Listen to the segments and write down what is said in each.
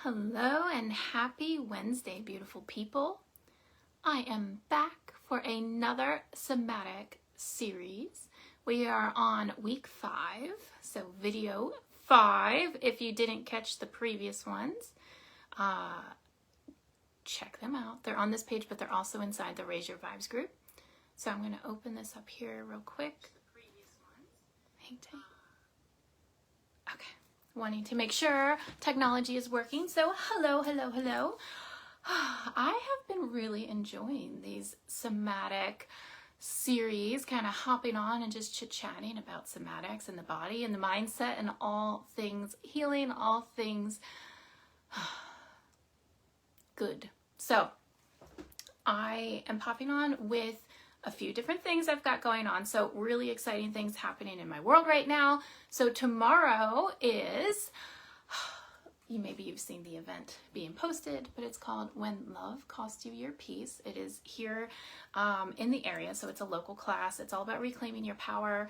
Hello and happy Wednesday, beautiful people. I am back for another somatic series. We are on week 5, so video 5. If you didn't catch the previous ones, check them out. They're on this page, but they're also inside the Raise Your Vibes group. So I'm going to open this up here real quick. Hang tight. Okay. Wanting to make sure technology is working. So hello. I have been really enjoying these somatic series, kind of hopping on and just chit-chatting about somatics and the body and the mindset and all things healing, all things good. So I am popping on with a few different things I've got going on. So really exciting things happening in my world right now. So tomorrow is, maybe you've seen the event being posted, but it's called When Love Costs You Your Peace. It is here in the area. So it's a local class. It's all about reclaiming your power.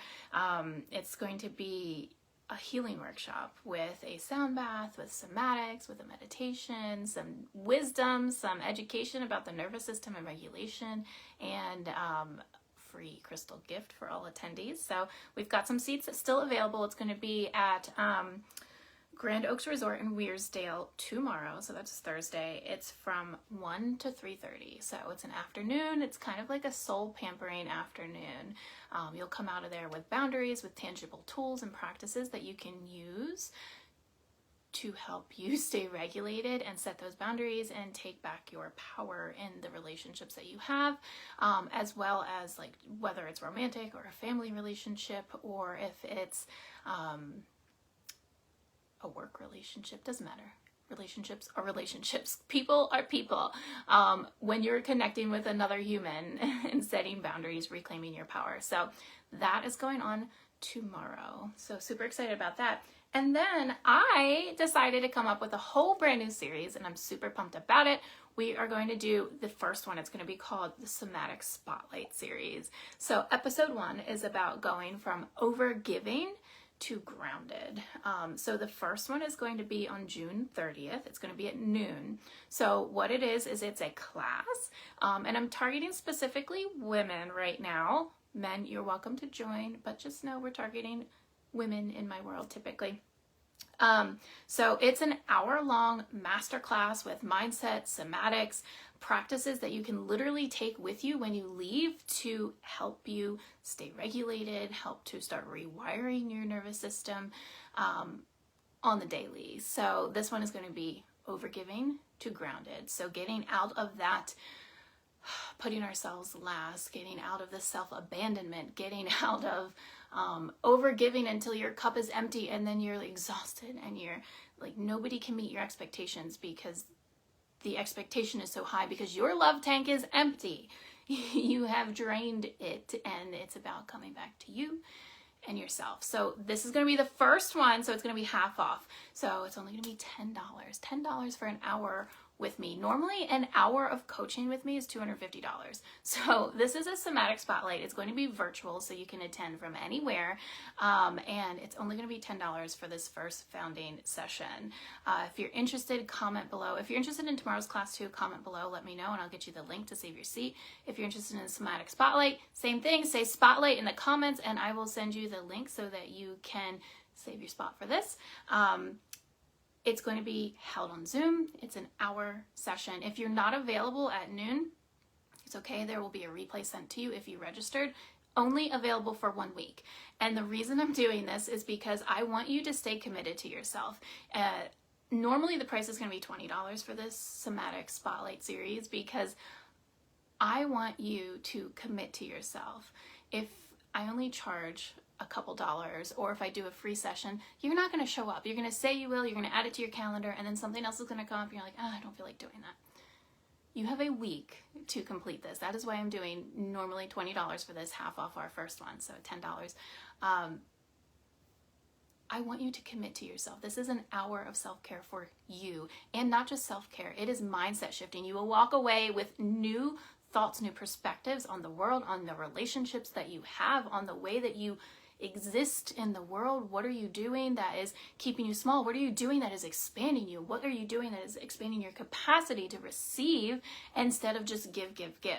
It's going to be a healing workshop with a sound bath, with somatics, with a meditation, some wisdom, some education about the nervous system and regulation, and free crystal gift for all attendees. So we've got some seats that's still available. It's going to be at Grand Oaks Resort in Weirsdale tomorrow. So that's Thursday. It's from 1 to 3:30. So it's an afternoon. It's kind of like a soul pampering afternoon. You'll come out of there with boundaries, with tangible tools and practices that you can use to help you stay regulated and set those boundaries and take back your power in the relationships that you have, as well as like whether it's romantic or a family relationship, or if it's a work relationship, doesn't matter. Relationships are relationships. People are people. When you're connecting with another human and setting boundaries, reclaiming your power. So that is going on tomorrow. So super excited about that. And then I decided to come up with a whole brand new series, and I'm super pumped about it. We are going to do the first one. It's going to be called the Somatic Spotlight series. So episode 1 is about going from overgiving to grounded. So the first one is going to be on June 30th. It's going to be at noon. So what it is it's a class, and I'm targeting specifically women right now. Men, you're welcome to join, but just know we're targeting women in my world typically. So it's an hour-long masterclass with mindset, somatics, practices that you can literally take with you when you leave to help you stay regulated, help to start rewiring your nervous system on the daily. So this one is going to be overgiving to grounded. So getting out of that putting ourselves last, getting out of the self-abandonment, getting out of overgiving until your cup is empty and then you're exhausted and you're like nobody can meet your expectations because the expectation is so high because your love tank is empty. You have drained it, and it's about coming back to you and yourself. So this is going to be the first one, so it's going to be half off. So it's only going to be $10 for an hour with me. Normally an hour of coaching with me is $250. So this is a somatic spotlight. It's going to be virtual, so you can attend from anywhere. And it's only going to be $10 for this first founding session. If you're interested, comment below. If you're interested in tomorrow's class too, comment below, let me know, and I'll get you the link to save your seat. If you're interested in the somatic spotlight, same thing, say spotlight in the comments and I will send you the link so that you can save your spot for this. It's going to be held on Zoom. It's an hour session. If you're not available at noon, it's okay. There will be a replay sent to you if you registered. Only available for 1 week. And the reason I'm doing this is because I want you to stay committed to yourself. Normally the price is going to be $20 for this somatic spotlight series because I want you to commit to yourself. If I only charge a couple dollars, or if I do a free session, you're not going to show up. You're going to say you will, you're going to add it to your calendar, and then something else is going to come up and you're like, I don't feel like doing that. You have a week to complete this. That is why I'm doing normally $20 for this, half off our first one, so $10. I want you to commit to yourself. This is an hour of self-care for you, and not just self-care. It is mindset shifting. You will walk away with new thoughts, new perspectives on the world, on the relationships that you have, on the way that you exist in the world? What are you doing that is keeping you small? What are you doing that is expanding you? What are you doing that is expanding your capacity to receive instead of just give, give, give?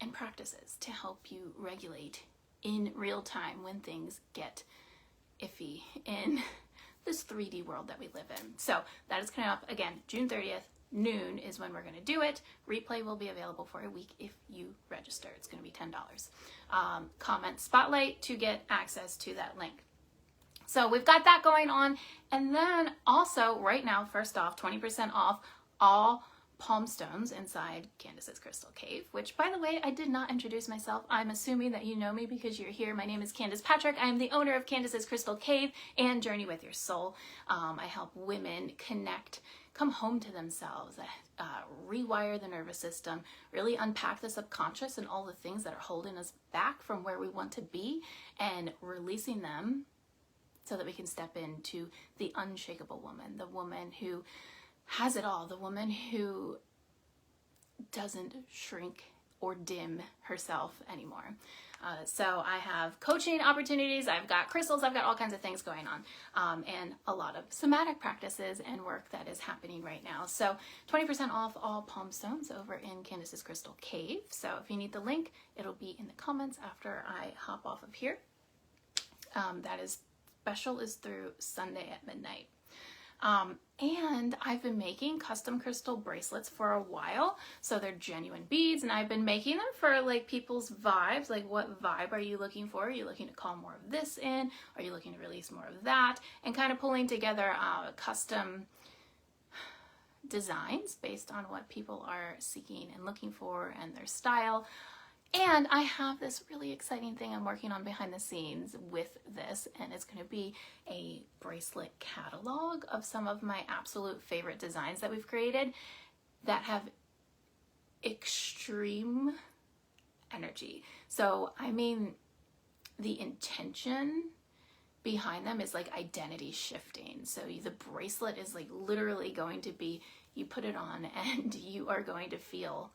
And practices to help you regulate in real time when things get iffy in this 3D world that we live in. So that is coming up again, June 30th, noon is when we're going to do it. Replay will be available for a week if you register. It's going to be $10. Comment Spotlight to get access to that link. So we've got that going on. And then also right now, first off, 20% off all palm stones inside Candace's Crystal Cave, which, by the way, I did not introduce myself. I'm assuming that you know me because you're here. My name is Candace Patrick. I am the owner of Candace's Crystal Cave and Journey with Your Soul. I help women connect, come home to themselves, rewire the nervous system, really unpack the subconscious and all the things that are holding us back from where we want to be, and releasing them so that we can step into the unshakable woman, the woman who has it all, the woman who doesn't shrink or dim herself anymore. So I have coaching opportunities, I've got crystals, I've got all kinds of things going on, and a lot of somatic practices and work that is happening right now. So 20% off all palm stones over in Candace's Crystal Cave. So if you need the link, it'll be in the comments after I hop off of here. That is special is through Sunday at midnight. And I've been making custom crystal bracelets for a while. So they're genuine beads, and I've been making them for like people's vibes. Like, what vibe are you looking for? Are you looking to call more of this in? Are you looking to release more of that? And kind of pulling together custom designs based on what people are seeking and looking for and their style. And I have this really exciting thing I'm working on behind the scenes with this, and it's going to be a bracelet catalog of some of my absolute favorite designs that we've created that have extreme energy. So, I mean, the intention behind them is like identity shifting. So the bracelet is like literally going to be, you put it on and you are going to feel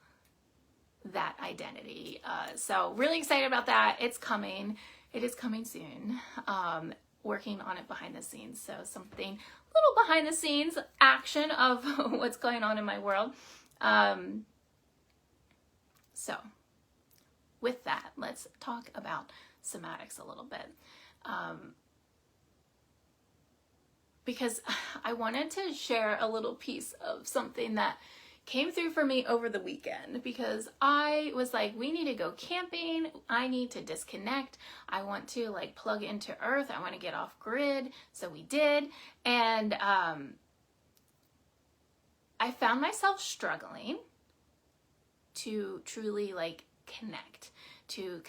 that identity. So really excited about that. It's coming. It is coming soon. Working on it behind the scenes. So something little behind the scenes action of what's going on in my world. So with that, let's talk about somatics a little bit. Because I wanted to share a little piece of something that came through for me over the weekend, because I was like, we need to go camping. I need to disconnect. I want to like plug into earth. I want to get off grid. So we did. And I found myself struggling to truly like connect to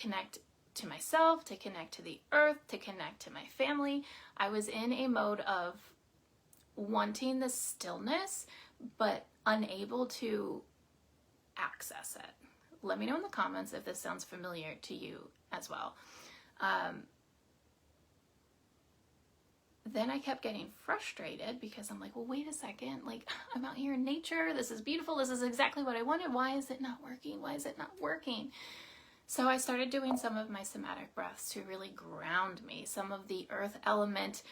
myself, to connect to the earth, to connect to my family. I was in a mode of wanting the stillness, but unable to access it. Let me know in the comments if this sounds familiar to you as well. Then I kept getting frustrated because I'm like, well, wait a second, like I'm out here in nature. This is beautiful. This is exactly what I wanted. Why is it not working? Why is it not working? So I started doing some of my somatic breaths to really ground me, some of the earth element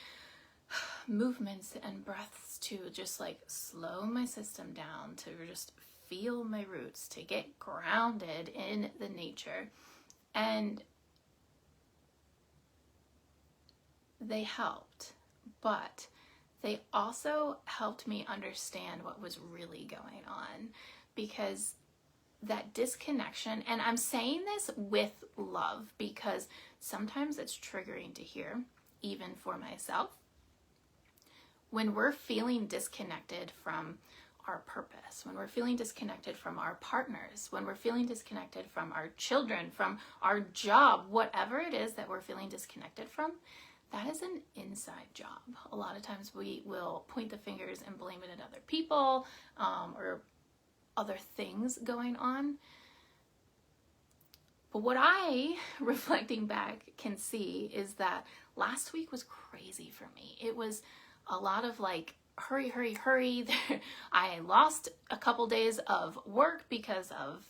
movements and breaths to just like slow my system down, to just feel my roots, to get grounded in the nature. And they helped, but they also helped me understand what was really going on, because that disconnection, and I'm saying this with love because sometimes it's triggering to hear, even for myself. When we're feeling disconnected from our purpose, when we're feeling disconnected from our partners, when we're feeling disconnected from our children, from our job, whatever it is that we're feeling disconnected from, that is an inside job. A lot of times we will point the fingers and blame it at other people or other things going on. But what I, reflecting back, can see is that last week was crazy for me. It was a lot of like, hurry, hurry, hurry. I lost a couple days of work because of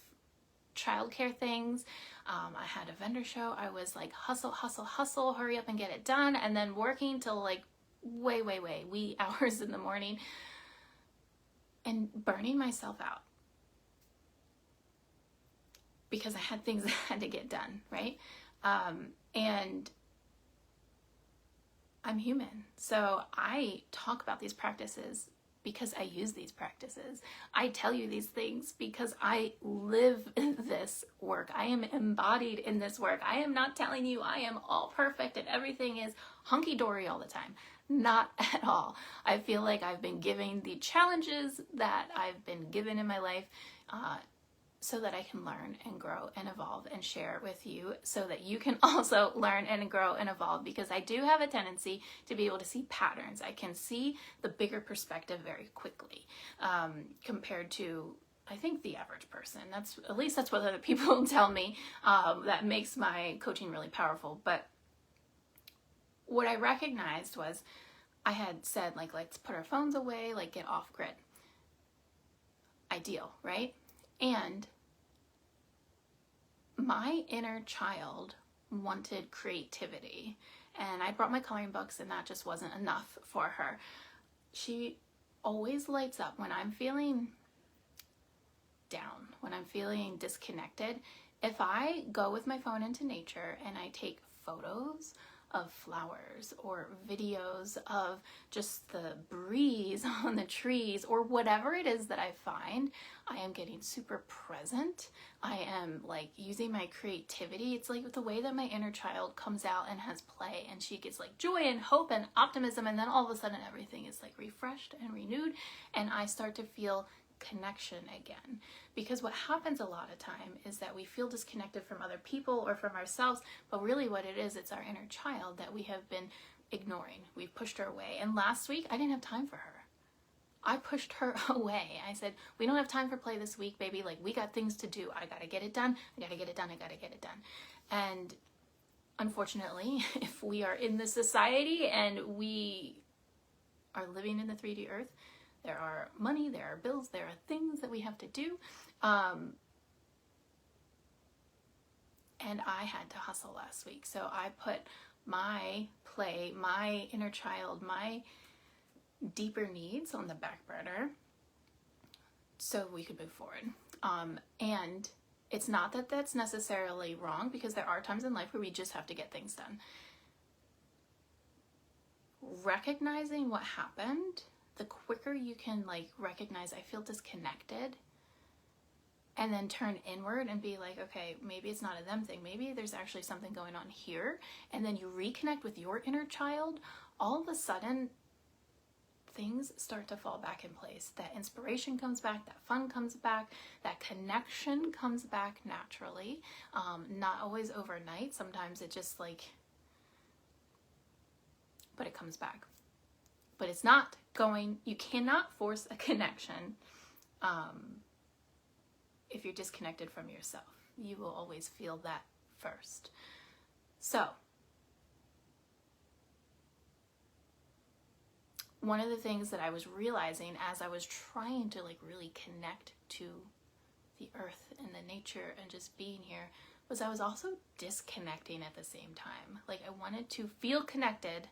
childcare things. I had a vendor show. I was like, hustle, hustle, hustle, hurry up and get it done. And then working till like way wee hours in the morning and burning myself out because I had things that had to get done, right? And I'm human. So I talk about these practices because I use these practices. I tell you these things because I live this work. I am embodied in this work. I am not telling you I am all perfect and everything is hunky-dory all the time. Not at all. I feel like I've been given the challenges that I've been given in my life so that I can learn and grow and evolve and share with you so that you can also learn and grow and evolve, because I do have a tendency to be able to see patterns. I can see the bigger perspective very quickly compared to, I think, the average person. At least that's what other people tell me. That makes my coaching really powerful. But what I recognized was I had said, like, let's put our phones away, like get off grid. Ideal, right? And my inner child wanted creativity, and I brought my coloring books, and that just wasn't enough for her. She always lights up when I'm feeling down, when I'm feeling disconnected. If I go with my phone into nature and I take photos of flowers or videos of just the breeze on the trees or whatever it is that I find, I am getting super present. I am like using my creativity. It's like the way that my inner child comes out and has play, and she gets like joy and hope and optimism, and then all of a sudden everything is like refreshed and renewed, and I start to feel connection again. Because what happens a lot of time is that we feel disconnected from other people or from ourselves, but really what it is, it's our inner child that we have been ignoring. We've pushed her away. And last week I didn't have time for her. I pushed her away. I said, we don't have time for play this week, baby. Like, we got things to do. I gotta get it done. I gotta get it done. I gotta get it done. And unfortunately, if we are in this society and we are living in the 3D earth, there are money, there are bills, there are things that we have to do. And I had to hustle last week. So I put my play, my inner child, my deeper needs on the back burner so we could move forward. And it's not that that's necessarily wrong, because there are times in life where we just have to get things done. Recognizing what happened, the quicker you can like recognize I feel disconnected, and then turn inward and be like, okay, maybe it's not a them thing. Maybe there's actually something going on here. And then you reconnect with your inner child. All of a sudden, things start to fall back in place. That inspiration comes back, that fun comes back, that connection comes back naturally. Not always overnight. Sometimes it just like, but it comes back. But it's not going, you cannot force a connection if you're disconnected from yourself. You will always feel that first. So, one of the things that I was realizing as I was trying to like really connect to the earth and the nature and just being here was I was also disconnecting at the same time. Like, I wanted to feel connected,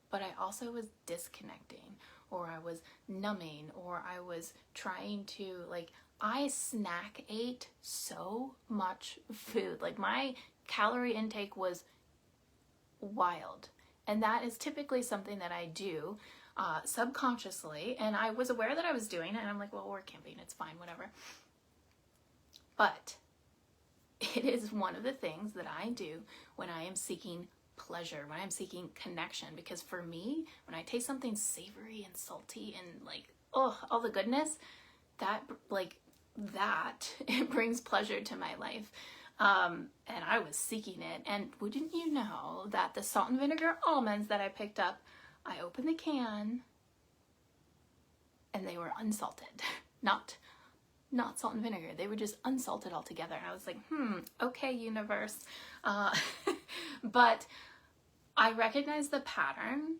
but I also was disconnecting, or I was numbing, or I was trying to, like, I snack ate so much food. Like, my calorie intake was wild. And that is typically something that I do subconsciously. And I was aware that I was doing it. And I'm like, well, we're camping. It's fine, whatever. But it is one of the things that I do when I am seeking pleasure, when I'm seeking connection. Because for me, when I taste something savory and salty and like, oh, all the goodness, that it brings pleasure to my life. And I was seeking it. And wouldn't you know that the salt and vinegar almonds that I picked up, I opened the can and they were unsalted. Not salt and vinegar. They were just unsalted altogether. And I was like, okay, universe. But I recognized the pattern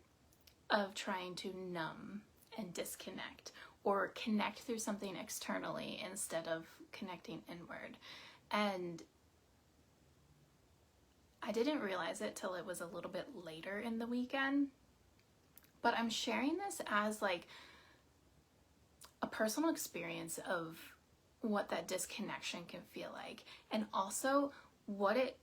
of trying to numb and disconnect, or connect through something externally instead of connecting inward. And I didn't realize it till it was a little bit later in the weekend, but I'm sharing this as like a personal experience of what that disconnection can feel like, and also what it,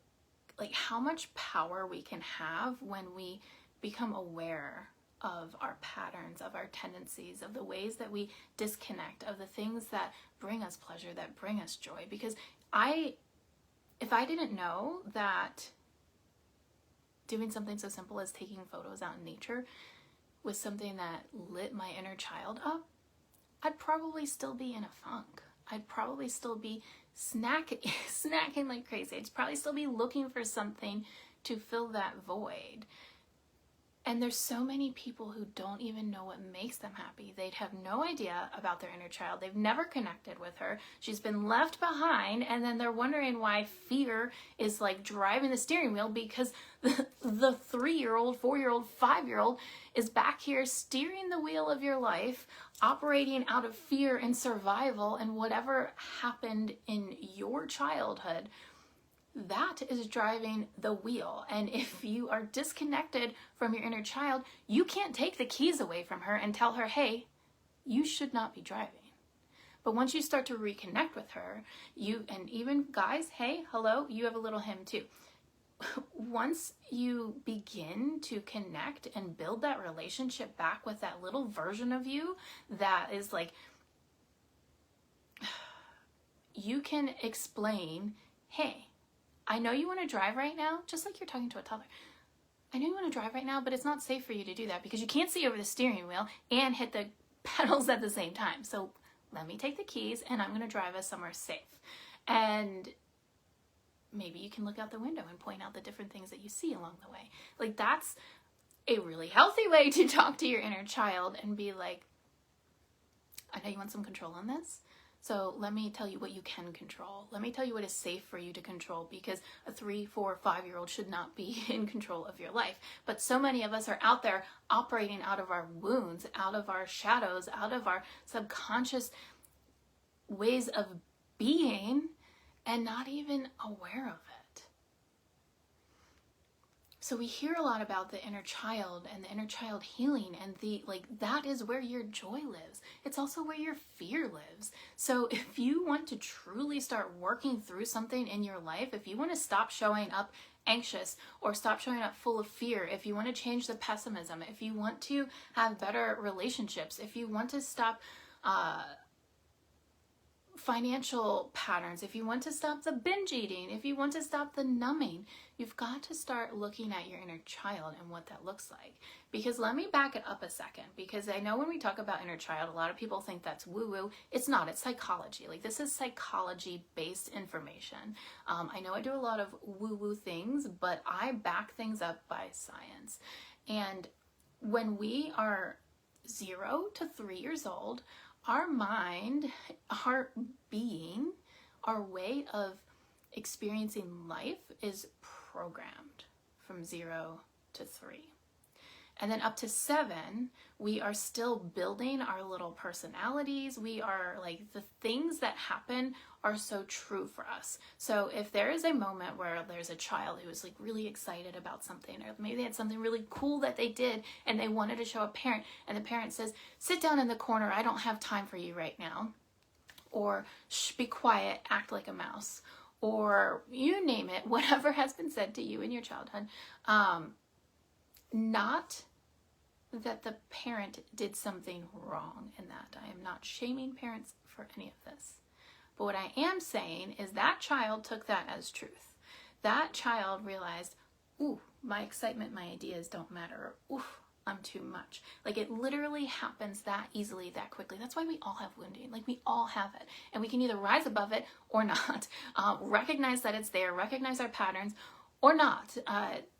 like how much power we can have when we become aware of our patterns, of our tendencies, of the ways that we disconnect, of the things that bring us pleasure, that bring us joy. Because if I didn't know that doing something so simple as taking photos out in nature was something that lit my inner child up, I'd probably still be in a funk. I'd probably still be snacking like crazy. I'd probably still be looking for something to fill that void. And there's so many people who don't even know what makes them happy. They'd have no idea about their inner child. They've never connected with her. She's been left behind, and then they're wondering why fear is like driving the steering wheel, because the 3-year-old, 4-year-old, 5-year-old is back here steering the wheel of your life, operating out of fear and survival, and whatever happened in your childhood, that is driving the wheel. And if you are disconnected from your inner child, you can't take the keys away from her and tell her, hey, you should not be driving. But once you start to reconnect with her, and even guys, hey, hello, you have a little hymn too. Once you begin to connect and build that relationship back with that little version of you that is like, you can explain, hey, I know you want to drive right now, just like you're talking to a toddler. I know you want to drive right now, but it's not safe for you to do that because you can't see over the steering wheel and hit the pedals at the same time. So let me take the keys and I'm going to drive us somewhere safe. And maybe you can look out the window and point out the different things that you see along the way. Like, that's a really healthy way to talk to your inner child and be like, I know you want some control on this. So let me tell you what you can control. Let me tell you what is safe for you to control, because a 3, 4, 5-year-old should not be in control of your life. But so many of us are out there operating out of our wounds, out of our shadows, out of our subconscious ways of being, and not even aware of it. So we hear a lot about the inner child and the inner child healing, and that is where your joy lives. It's also where your fear lives. So if you want to truly start working through something in your life, if you want to stop showing up anxious or stop showing up full of fear, if you want to change the pessimism, if you want to have better relationships, if you want to stop financial patterns, if you want to stop the binge eating, if you want to stop the numbing, you've got to start looking at your inner child and what that looks like. Because let me back it up a second, because I know when we talk about inner child, a lot of people think that's woo-woo. It's not. It's psychology. Like, this is psychology-based information. I know I do a lot of woo-woo things, but I back things up by science. And when we are 0 to 3 years old, our mind, our being, our way of experiencing life is programmed from 0 to 3. And then up to 7, we are still building our little personalities. We are like, the things that happen are so true for us. So if there is a moment where there's a child who is like really excited about something, or maybe they had something really cool that they did and they wanted to show a parent, and the parent says, sit down in the corner, I don't have time for you right now. Or shh, be quiet, act like a mouse. Or you name it, whatever has been said to you in your childhood. Not that the parent did something wrong in that. I am not shaming parents for any of this. But what I am saying is that child took that as truth. That child realized, ooh, my excitement, my ideas don't matter. Ooh, I'm too much. Like, it literally happens that easily, that quickly. That's why we all have wounding. Like, we all have it. And we can either rise above it or not. Recognize that it's there, recognize our patterns, or not.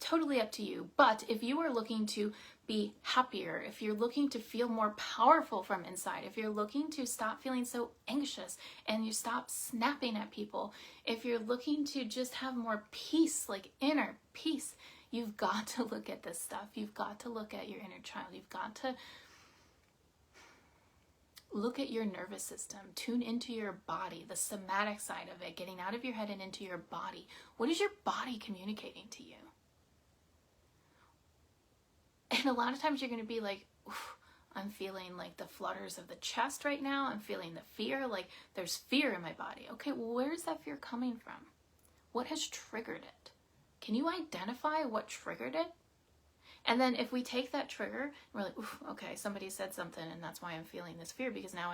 Totally up to you. But if you are looking to be happier, if you're looking to feel more powerful from inside, if you're looking to stop feeling so anxious and you stop snapping at people, if you're looking to just have more peace, like inner peace, you've got to look at this stuff. You've got to look at your inner child. You've got to Look at your nervous system. Tune into your body, the somatic side of it, getting out of your head and into your body. What is your body communicating to you? And a lot of times you're going to be like, I'm feeling like the flutters of the chest right now. I'm feeling the fear, like there's fear in my body. Okay, well, where's that fear coming from? What has triggered it? Can you identify what triggered it? And then if we take that trigger, we're like, okay, somebody said something and that's why I'm feeling this fear, because now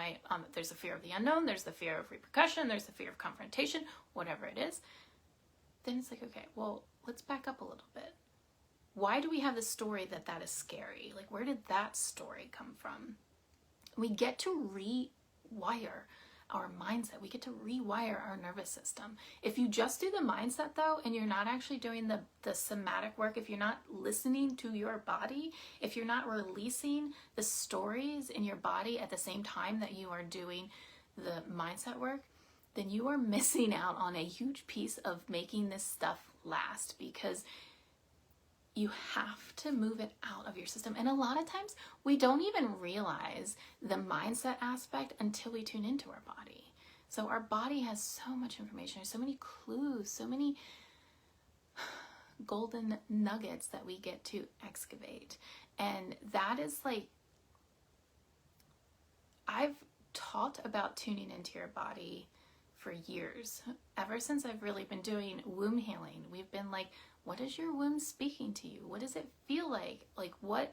there's the fear of the unknown, there's the fear of repercussion, there's the fear of confrontation, whatever it is. Then it's like, okay, well, let's back up a little bit. Why do we have the story that is scary? Like, where did that story come from? We get to rewire our mindset. We get to rewire our nervous system. If you just do the mindset though, and you're not actually doing the somatic work, if you're not listening to your body, if you're not releasing the stories in your body at the same time that you are doing the mindset work, then you are missing out on a huge piece of making this stuff last, because you have to move it out of your system. And a lot of times we don't even realize the mindset aspect until we tune into our body. So our body has so much information, there's so many clues, so many golden nuggets that we get to excavate. And that is like, I've taught about tuning into your body for years. Ever since I've really been doing womb healing, we've been like, what is your womb speaking to you? What does it feel like? Like, what,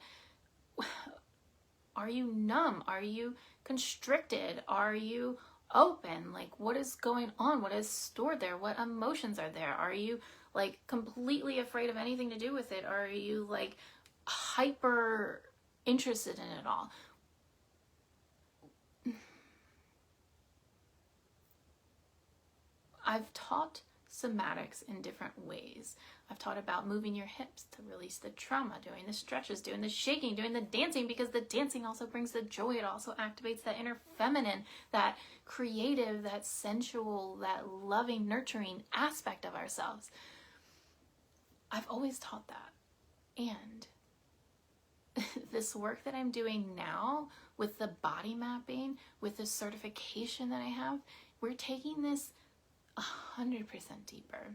are you numb? Are you constricted? Are you open? Like, what is going on? What is stored there? What emotions are there? Are you like completely afraid of anything to do with it? Are you like hyper interested in it all? I've taught somatics in different ways. I've taught about moving your hips to release the trauma, doing the stretches, doing the shaking, doing the dancing, because the dancing also brings the joy. It also activates that inner feminine, that creative, that sensual, that loving, nurturing aspect of ourselves. I've always taught that. And this work that I'm doing now with the body mapping, with the certification that I have, we're taking this 100% deeper.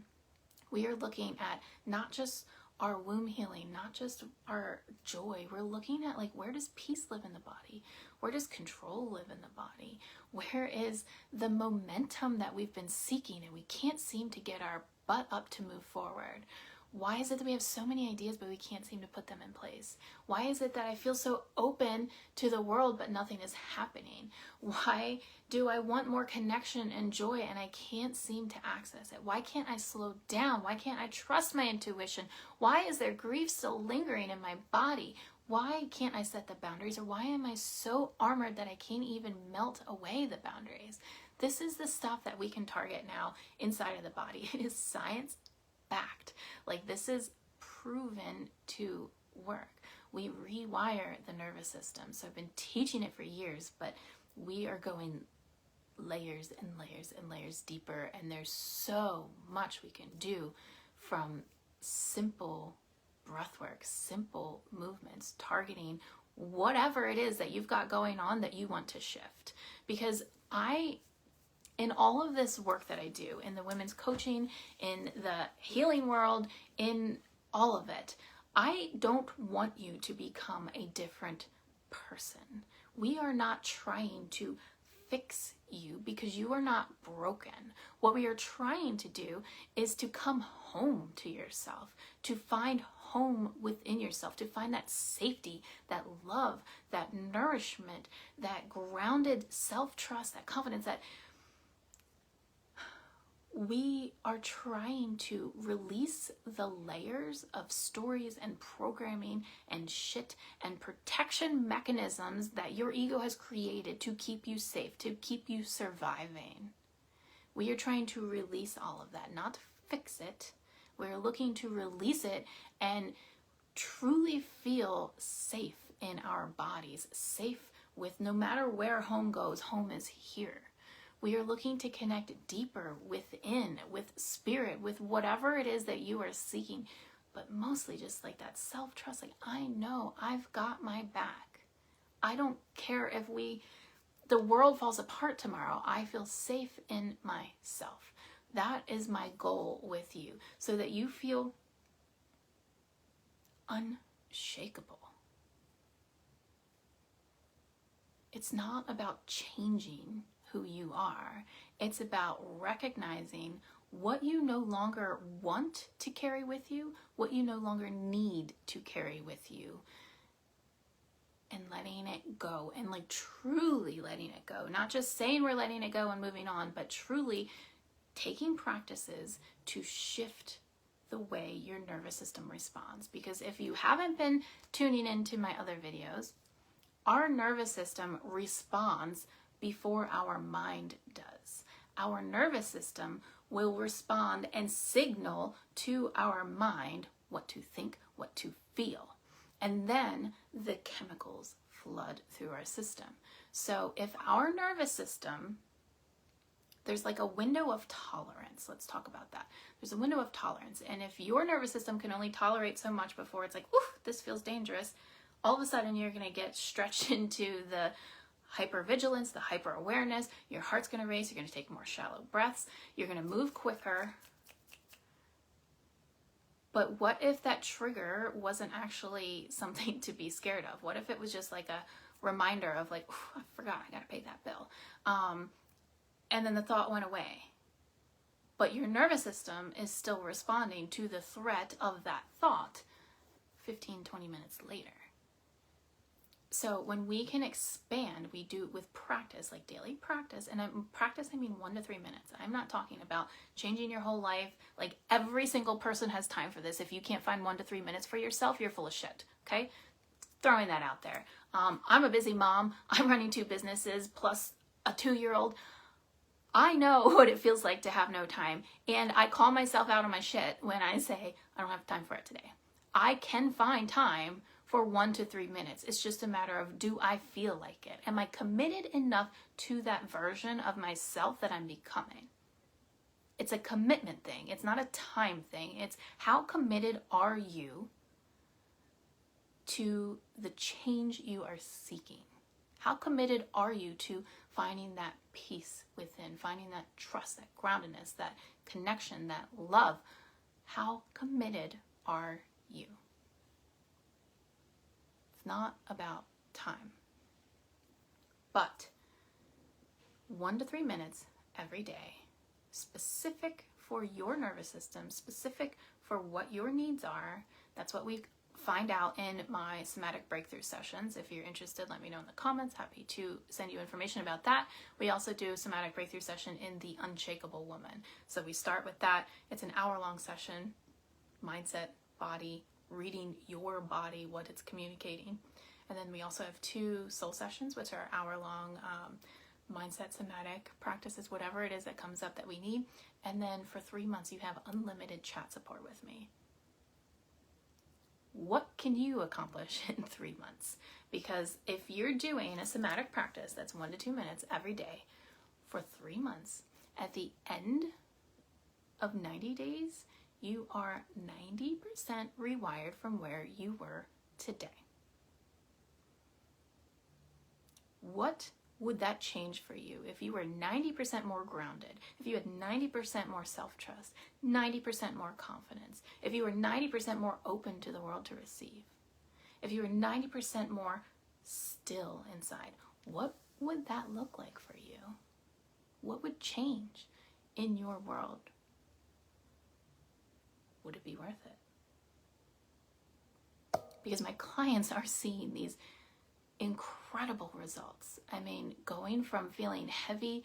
We are looking at not just our womb healing, not just our joy. We're looking at like, where does peace live in the body? Where does control live in the body? Where is the momentum that we've been seeking and we can't seem to get our butt up to move forward? Why is it that we have so many ideas but we can't seem to put them in place? Why is it that I feel so open to the world but nothing is happening? Why do I want more connection and joy and I can't seem to access it? Why can't I slow down? Why can't I trust my intuition? Why is there grief still lingering in my body? Why can't I set the boundaries? Or why am I so armored that I can't even melt away the boundaries? This is the stuff that we can target now inside of the body. It is science backed. Like, this is proven to work. We rewire the nervous system. So I've been teaching it for years, but we are going layers and layers and layers deeper, and there's so much we can do, from simple breath work, simple movements, targeting whatever it is that you've got going on that you want to shift. Because in all of this work that I do, in the women's coaching, in the healing world, in all of it, I don't want you to become a different person. We are not trying to fix you, because you are not broken. What we are trying to do is to come home to yourself, to find home within yourself, to find that safety, that love, that nourishment, that grounded self-trust, that confidence, that we are trying to release the layers of stories and programming and shit and protection mechanisms that your ego has created to keep you safe, to keep you surviving. We are trying to release all of that, not fix it. We're looking to release it and truly feel safe in our bodies, safe with, no matter where home goes, home is here. We are looking to connect deeper within, with spirit, with whatever it is that you are seeking, but mostly just like that self-trust, like, I know I've got my back. I don't care if we the world falls apart tomorrow, I feel safe in myself. That is my goal with you, so that you feel unshakable. It's not about changing who you are. It's about recognizing what you no longer want to carry with you, what you no longer need to carry with you, and letting it go, and like truly letting it go. Not just saying we're letting it go and moving on, but truly taking practices to shift the way your nervous system responds. Because if you haven't been tuning into my other videos, our nervous system responds before our mind does. Our nervous system will respond and signal to our mind what to think, what to feel. And then the chemicals flood through our system. So if our nervous system, there's like a window of tolerance. Let's talk about that. There's a window of tolerance. And if your nervous system can only tolerate so much before it's like, oof, this feels dangerous, all of a sudden you're going to get stretched into the hypervigilance, the hyper-awareness. Your heart's going to race. You're going to take more shallow breaths. You're going to move quicker. But what if that trigger wasn't actually something to be scared of? What if it was just like a reminder of like, I forgot, I got to pay that bill. And then the thought went away. But your nervous system is still responding to the threat of that thought 15, 20 minutes later. So when we can expand, we do it with practice, like daily practice. And practice, I mean 1 to 3 minutes. I'm not talking about changing your whole life. Like every single person has time for this. If you can't find 1 to 3 minutes for yourself, you're full of shit. Okay? Throwing that out there. I'm a busy mom. I'm running 2 businesses plus a 2-year-old. I know what it feels like to have no time. And I call myself out on my shit when I say, I don't have time for it today. I can find time for 1 to 3 minutes. It's just a matter of, do I feel like it? Am I committed enough to that version of myself that I'm becoming? It's a commitment thing. It's not a time thing. It's how committed are you to the change you are seeking? How committed are you to finding that peace within, finding that trust, that groundedness, that connection, that love? How committed are you? Not about time, but 1 to 3 minutes every day, specific for your nervous system, specific for what your needs are. That's what we find out in my somatic breakthrough sessions. If you're interested, let me know in the comments. Happy to send you information about that. We also do a somatic breakthrough session in the Unshakable Woman. So we start with that. It's an hour-long session, mindset, body, reading your body, what it's communicating. And then we also have 2 soul sessions, which are hour-long mindset, somatic practices, whatever it is that comes up that we need. And then for 3 months, you have unlimited chat support with me. What can you accomplish in 3 months? Because if you're doing a somatic practice that's 1 to 2 minutes every day for 3 months, at the end of 90 days, you are 90% rewired from where you were today. What would that change for you if you were 90% more grounded, if you had 90% more self-trust, 90% more confidence, if you were 90% more open to the world to receive, if you were 90% more still inside? What would that look like for you? What would change in your world? Would it be worth it? Because my clients are seeing these incredible results. I mean, going from feeling heavy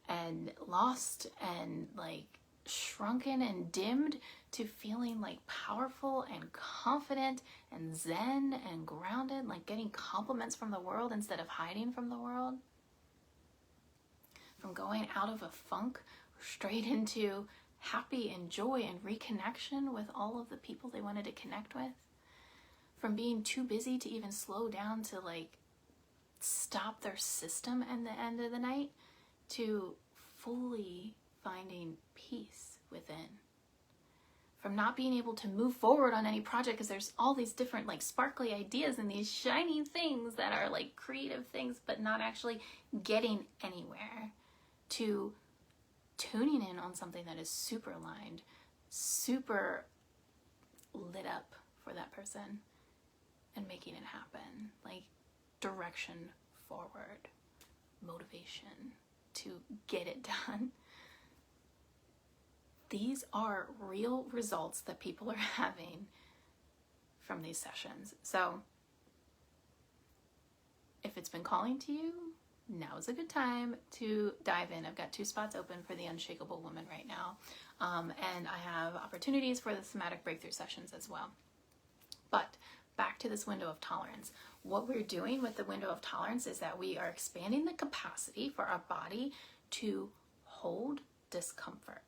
and lost and like shrunken and dimmed to feeling like powerful and confident and zen and grounded, like getting compliments from the world instead of hiding from the world. From going out of a funk straight into happy and joy and reconnection with all of the people they wanted to connect with. From being too busy to even slow down to like stop their system at the end of the night, to fully finding peace within. from not being able to move forward on any project because there's all these different like sparkly ideas and these shiny things that are like creative things, but not actually getting anywhere, to tuning in on something that is super aligned, super lit up for that person, and making it happen. Like direction forward, motivation to get it done. These are real results that people are having from these sessions. So if it's been calling to you, now is a good time to dive in. I've got 2 spots open for the Unshakable Woman right now. And I have opportunities for the somatic breakthrough sessions as well. But back to this window of tolerance. What we're doing with the window of tolerance is that we are expanding the capacity for our body to hold discomfort.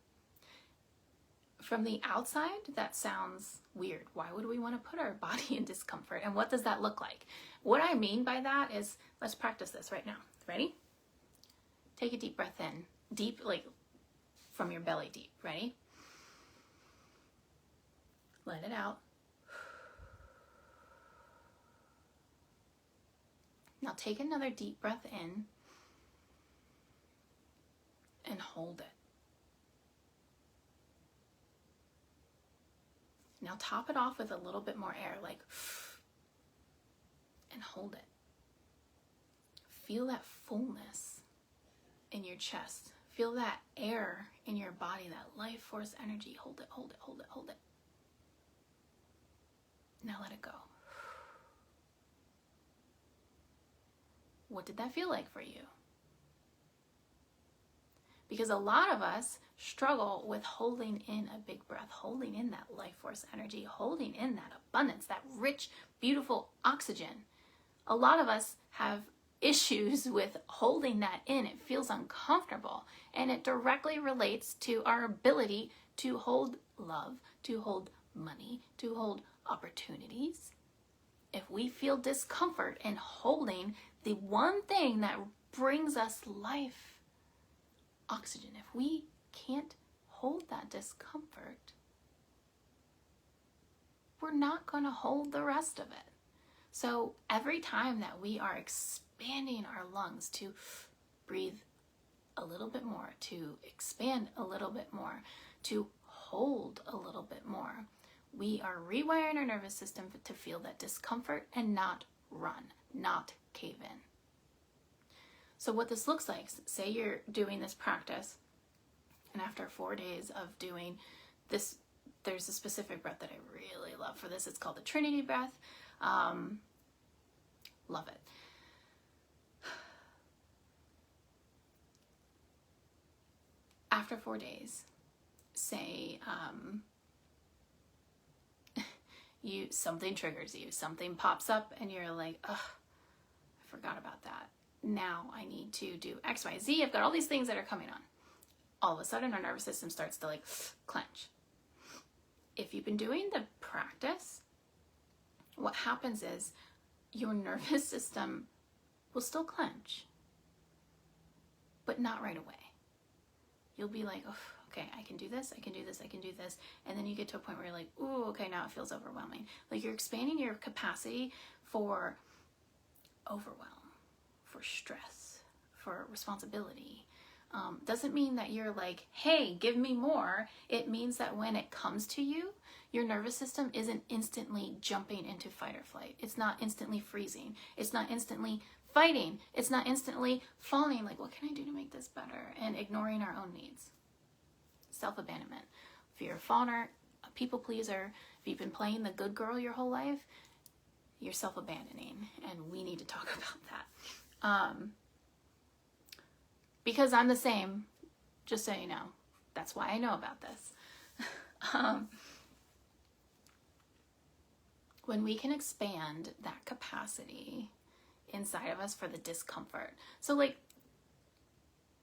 From the outside, that sounds weird. Why would we want to put our body in discomfort? And what does that look like? What I mean by that is, let's practice this right now. Ready? Take a deep breath in. Deep, like from your belly deep. Ready? Let it out. Now take another deep breath in and hold it. Now top it off with a little bit more air, like, and hold it. Feel that fullness in your chest. Feel that air in your body, that life force energy. Hold it, hold it, hold it, hold it. Now let it go. What did that feel like for you? Because a lot of us struggle with holding in a big breath, holding in that life force energy, holding in that abundance, that rich, beautiful oxygen. A lot of us have issues with holding that in. It feels uncomfortable, and it directly relates to our ability to hold love, to hold money, to hold opportunities. If we feel discomfort in holding the one thing that brings us life, oxygen, if we can't hold that discomfort, we're not going to hold the rest of it. So every time that we are expanding our lungs to breathe a little bit more, to expand a little bit more, to hold a little bit more, we are rewiring our nervous system to feel that discomfort and not run, not cave in. So what this looks like, say you're doing this practice, and after 4 days of doing this, there's a specific breath that I really love for this. It's called the Trinity breath. Love it. After 4 days, say something triggers you, something pops up, and you're like, ugh, I forgot about that. Now I need to do X, Y, Z. I've got all these things that are coming on. All of a sudden, our nervous system starts to like clench. If you've been doing the practice, what happens is your nervous system will still clench, but not right away. You'll be like, oh, okay, I can do this, I can do this, I can do this. And then you get to a point where you're like, ooh, okay, now it feels overwhelming. Like you're expanding your capacity for overwhelm, for stress, for responsibility. Doesn't mean that you're like, hey, give me more. It means that when it comes to you, your nervous system isn't instantly jumping into fight or flight. It's not instantly freezing. It's not instantly fighting. It's not instantly falling, like, what can I do to make this better? And ignoring our own needs. Self-abandonment. If you're a fawner, a people pleaser, if you've been playing the good girl your whole life, you're self-abandoning, and we need to talk about that. Because I'm the same, just so you know. That's why I know about this. When we can expand that capacity inside of us for the discomfort. So like,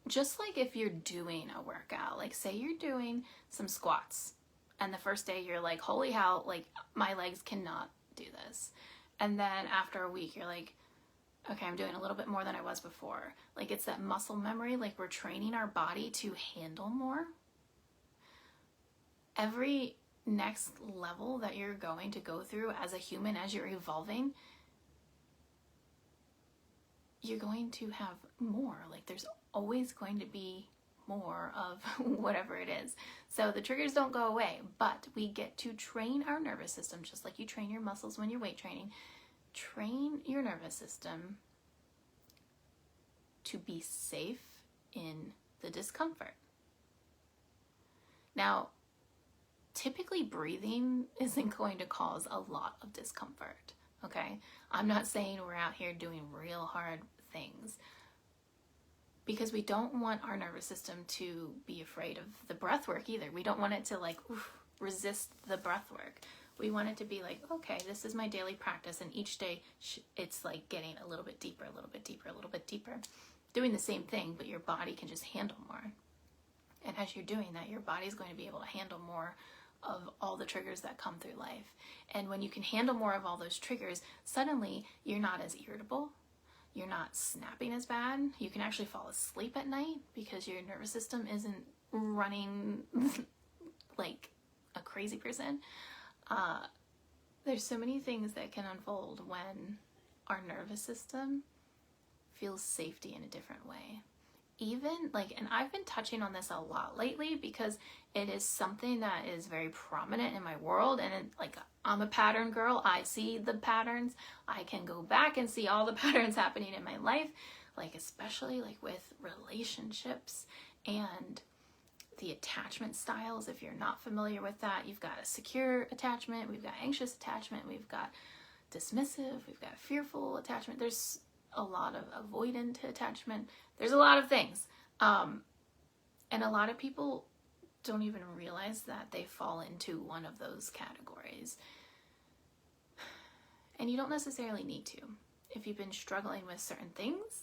just like if you're doing a workout, like say you're doing some squats, and the first day you're like, holy hell, like my legs cannot do this. And then after a week, you're like, okay, I'm doing a little bit more than I was before. Like it's that muscle memory, like we're training our body to handle more. Every next level that you're going to go through as a human, as you're evolving, you're going to have more. Like, there's always going to be more of whatever it is. So the triggers don't go away, but we get to train our nervous system, just like you train your muscles when you're weight training. Train your nervous system to be safe in the discomfort. Now, typically breathing isn't going to cause a lot of discomfort, okay? I'm not saying we're out here doing real hard things, because we don't want our nervous system to be afraid of the breath work either. We don't want it to like resist the breath work. We want it to be like, okay, this is my daily practice, and each day it's like getting a little bit deeper, a little bit deeper, a little bit deeper, doing the same thing, but your body can just handle more. And as you're doing that, your body's going to be able to handle more of all the triggers that come through life. And when you can handle more of all those triggers, suddenly you're not as irritable. You're not snapping as bad. You can actually fall asleep at night because your nervous system isn't running like a crazy person. There's so many things that can unfold when our nervous system feels safety in a different way. Even like, and I've been touching on this a lot lately because it is something that is very prominent in my world, and like, I'm a pattern girl. I see the patterns. I can go back and see all the patterns happening in my life, like especially like with relationships and the attachment styles. If you're not familiar with that, you've got a secure attachment, we've got anxious attachment, we've got dismissive, we've got fearful attachment. There's a lot of avoidant attachment. There's a lot of things. And a lot of people don't even realize that they fall into one of those categories. And you don't necessarily need to. If you've been struggling with certain things,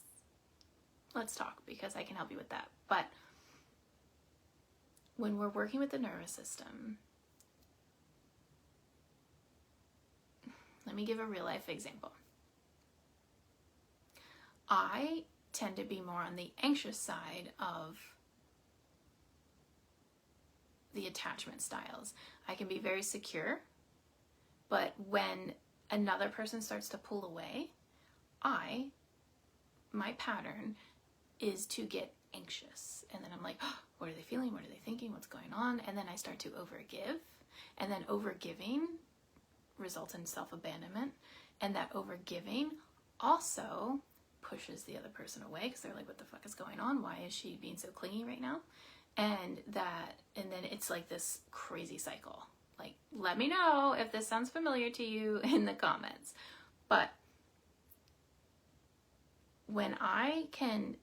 let's talk, because I can help you with that. But when we're working with the nervous system, let me give a real life example. I tend to be more on the anxious side of the attachment styles. I can be very secure, but when another person starts to pull away, my pattern is to get anxious. And then I'm like, oh, what are they feeling? What are they thinking? What's going on? And then I start to overgive. And then overgiving results in self-abandonment. And that overgiving also pushes the other person away because they're like, what the fuck is going on? Why is she being so clingy right now? And then it's like this crazy cycle. Like, let me know if this sounds familiar to you in the comments. But when I can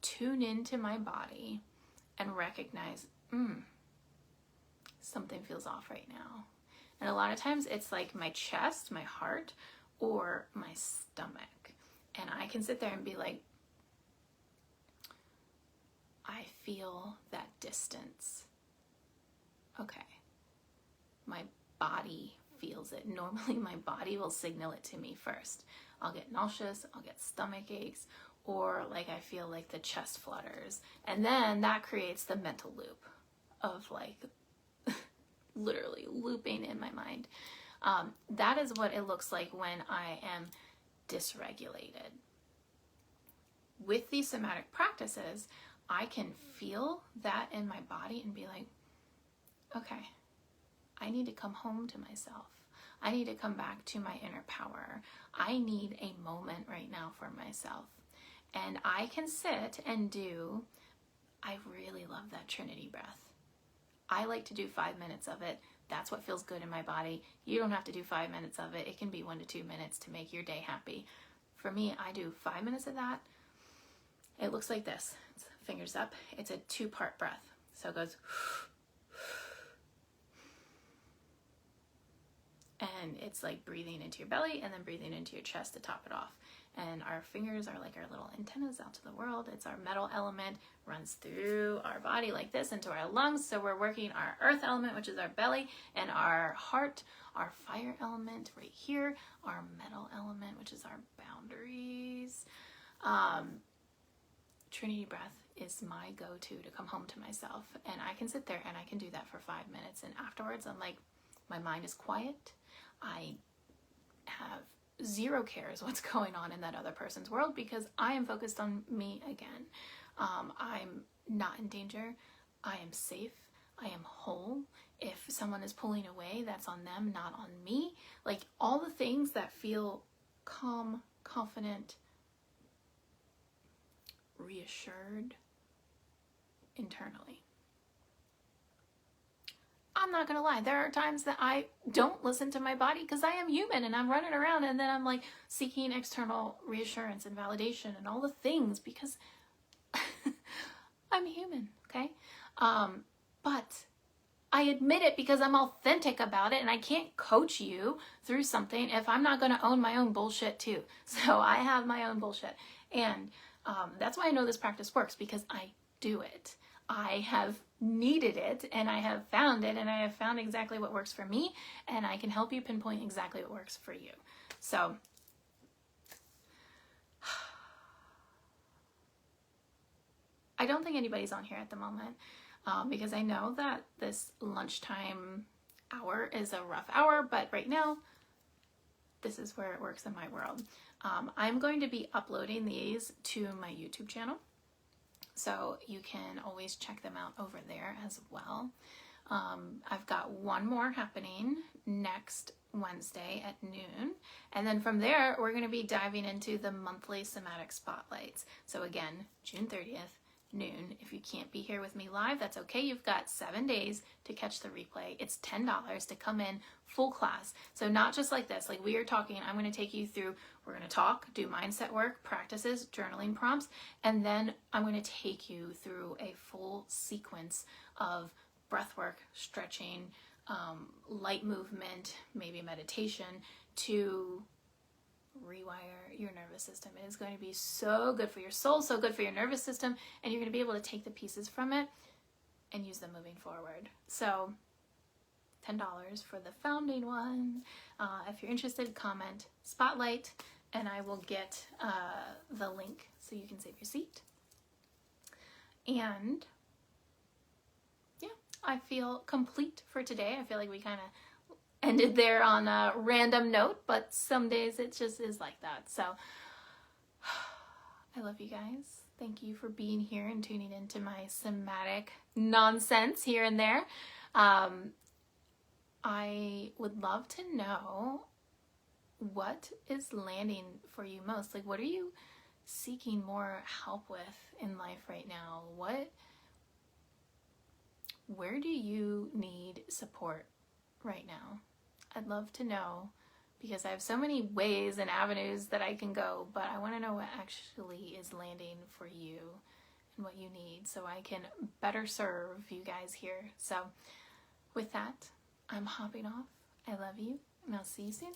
tune into my body and recognize, something feels off right now. And a lot of times it's like my chest, my heart, or my stomach. And I can sit there and be like, I feel that distance. Okay. My body feels it. Normally my body will signal it to me first. I'll get nauseous, I'll get stomach aches, or like I feel like the chest flutters. And then that creates the mental loop of like literally looping in my mind. That is what it looks like when I am dysregulated. With these somatic practices, I can feel that in my body and be like, okay, I need to come home to myself. I need to come back to my inner power. I need a moment right now for myself. And I can sit and do, I really love that Trinity breath. I like to do 5 minutes of it. That's what feels good in my body. You don't have to do 5 minutes of it. It can be 1 to 2 minutes to make your day happy. For me, I do 5 minutes of that. It looks like this. It's fingers up. It's a 2-part breath. So it goes, and it's like breathing into your belly and then breathing into your chest to top it off. And our fingers are like our little antennas out to the world. It's our metal element, runs through our body like this into our lungs. So we're working our earth element, which is our belly, and our heart, our fire element right here, our metal element, which is our boundaries. Trinity breath is my go-to to come home to myself. And I can sit there and I can do that for 5 minutes. And afterwards, I'm like, my mind is quiet. I have zero cares what's going on in that other person's world because I am focused on me again. I'm not in danger. I am safe. I am whole. If someone is pulling away, that's on them, not on me. Like all the things that feel calm, confident, reassured internally. I'm not gonna lie, there are times that I don't listen to my body because I am human and I'm running around and then I'm like seeking external reassurance and validation and all the things because I'm human, okay? But I admit it because I'm authentic about it, and I can't coach you through something if I'm not gonna own my own bullshit too. So I have my own bullshit. And that's why I know this practice works, because I do it. I have needed it and I have found it and I have found exactly what works for me, and I can help you pinpoint exactly what works for you. So I don't think anybody's on here at the moment because I know that this lunchtime hour is a rough hour, but right now this is where it works in my world. I'm going to be uploading these to my YouTube channel, so you can always check them out over there as well. I've got one more happening next Wednesday at noon, and then from there we're going to be diving into the monthly somatic spotlights. So again, June 30th, noon. If you can't be here with me live, that's okay. You've got 7 days to catch the replay. It's $10 to come in full class. So not just like this, like we are talking, I'm going to take you through, we're going to talk, do mindset work, practices, journaling prompts, and then I'm going to take you through a full sequence of breath work, stretching, light movement, maybe meditation to rewire your nervous system. It is going to be so good for your soul, so good for your nervous system, and you're going to be able to take the pieces from it and use them moving forward. So $10 for the founding one. If you're interested, comment spotlight and I will get the link so you can save your seat. And yeah, I feel complete for today. I feel like we kind of ended there on a random note, but some days it just is like that. So I love you guys. Thank you for being here and tuning into my somatic nonsense here and there. I would love to know what is landing for you most. Like, what are you seeking more help with in life right now? Where do you need support right now? I'd love to know, because I have so many ways and avenues that I can go, but I want to know what actually is landing for you and what you need so I can better serve you guys here. So with that, I'm hopping off. I love you, and I'll see you soon.